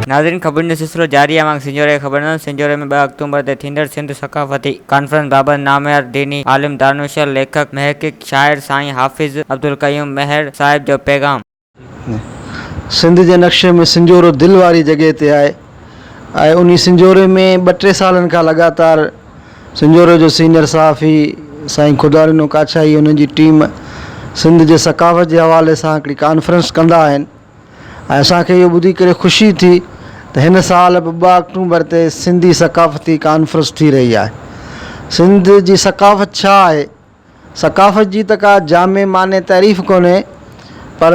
नाज़रीन, ख़बर जो सिलसिलो जारी है। मां सिंजोरे ख़बर सिंजोरे में 2 अक्टूबर ते थींदड़ सिंध सकाफ़ती कॉन्फ्रेंस बाबति नामवर दीनी आलिम, दानिशवर, लेखक, महक़िक़, शाइर साईं हाफ़िज़ अब्दुल क़य्यूम मेहर साहिब जो पैगाम। सिंध जे नक्शे में सिंजोरो दिलि वारी जॻह ते आहे। उन सिंजोरे में 2-3 सालनि खां लगातार सिंजोरे जो सीनियर सहाफ़ी साईं खुदारिनो काछाई उन जी टीम सिंध जे सकाफ़त जे हवाले सां हिकिड़ी कॉन्फ्रेंस कंदा आहिनि। ऐं असांखे इहो ॿुधी करे ख़ुशी थी त हिन साल 2 अक्टूबर ते सिंधी सकाफ़ती कॉन्फ्रेंस थी रही आहे। सिंध जी सकाफ़त छा आहे? सकाफ़त जी त का जामे माने तारीफ़ कोन्हे, पर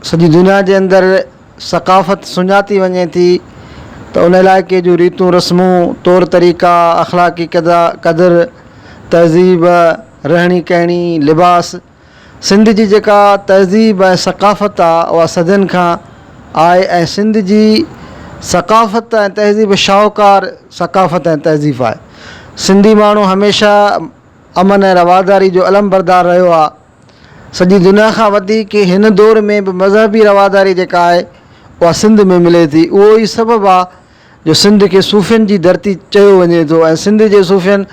सॼी दुनिया जे अंदरि सकाफ़त सुञाती वञे थी त उन इलाइक़े जूं रीतूं रस्मूं, तौर तरीक़ा, अख़लाक़ी क़दुरु, तहज़ीब, रहणी कहणी, लिबास। सिंध जी जेका तहज़ीब ऐं सकाफ़त आहे उहा सदियुनि खां आहे ऐं सिंध जी सकाफ़त ऐं तहज़ीब शाहूकार सकाफ़त ऐं तहज़ीब आहे। सिंधी माण्हू हमेशह अमन ऐं रवादारी जो अलमबरदार रहियो आहे। सॼी दुनिया खां वधीक हिन दौर में बि मज़हबी रवादारी जेका आहे उहा सिंध में मिले थी। उहो ई सबबु आहे जो सिंध खे सूफ़ियुनि जी धरती चयो वञे थो। ऐं सिंध जे सूफ़ियुनि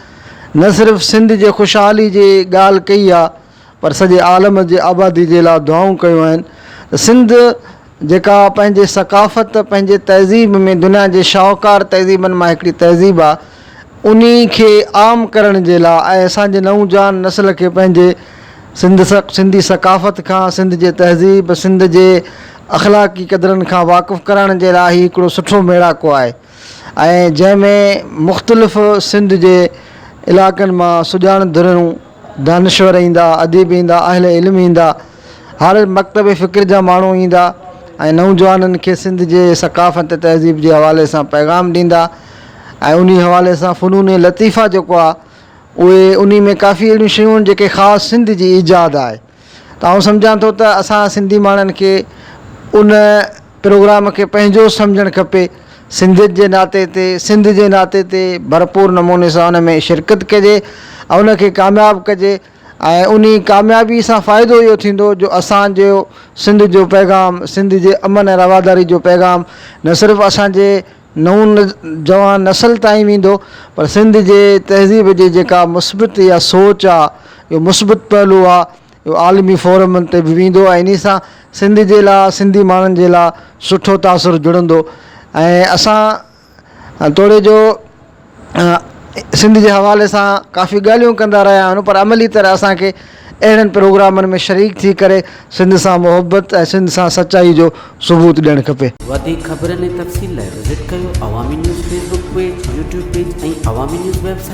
न सिर्फ़ु सिंध जे ख़ुशहाली जी ॻाल्हि कई आहे, पर सॼे आलम जे आबादी जे लाइ दुआऊं कयूं आहिनि। त सिंध जेका पंहिंजे सकाफ़त, पंहिंजे तहज़ीब में दुनिया जे शाहूकार तहज़ीबनि मां हिकिड़ी तहज़ीब आहे, उन खे आम करण जे लाइ ऐं असांजे नौजवान नस्ल खे पंहिंजे सिंधी सकाफ़त खां, सिंध जे तहज़ीब, सिंध जे अख़लाक़ी क़दरनि खां वाक़ुफ़ु करण जे लाइ ही हिकिड़ो सुठो मेड़ाको आहे। ऐं जंहिंमें मुख़्तलिफ़ सिंध जे इलाइक़नि मां सुॼाणंदड़ूं दानिशवर ईंदा, अदीब ईंदा, अहले इल्म ईंदा, हर मकतब फ़िक्र जा माण्हू ईंदा ऐं नौजवाननि खे सिंध जे सकाफ़त तहज़ीब जे हवाले सां पैगाम ॾींदा। ऐं उन हवाले सां फ़नून लतीफ़ा जेको आहे उहे उन में काफ़ी अहिड़ियूं शयूं आहिनि जेके ख़ासि सिंध जी ईजाद आहे। त आउं सम्झां थो त असां सिंधी माण्हुनि खे उन प्रोग्राम खे पंहिंजो सम्झणु खपे। सिंधियत जे नाते ते, सिंध जे नाते ते भरपूर नमूने सां उन में शिरकत कजे ऐं उनखे कामयाबु कजे। ऐं उन कामयाबी सां फ़ाइदो इहो थींदो जो असांजो सिंध जो पैगाम, सिंध जे अमन ऐं रवादारी जो पैगाम न सिर्फ़ु असांजे नऊं जवान नस्ल ताईं वेंदो, पर सिंध जे तहज़ीब जी जेका मुस्बित या सोच आहे, इहो मुस्बित पहलू आहे, इहो आलमी फ़ोरमनि ते बि वेंदो ऐं इन सां सिंध जे लाइ, सिंधी माण्हुनि जे लाइ सुठो तासुरु जुड़ंदो। ऐं असां तोड़े जो सिंध जे हवाले सां काफ़ी ॻाल्हियूं कंदा रहिया आहियूं, पर अमली तरह असांखे अहिड़नि प्रोग्रामनि में शरीक थी करे सिंध सां मुहबत ऐं सिंध सां सचाई जो सबूत ॾियणु खपे। वधीक ख़बरनि ऐं तफ़सील लाइ विज़िट कयो अवामी news Facebook page, YouTube page ऐं अवामी न्यूज़ वेबसाइट।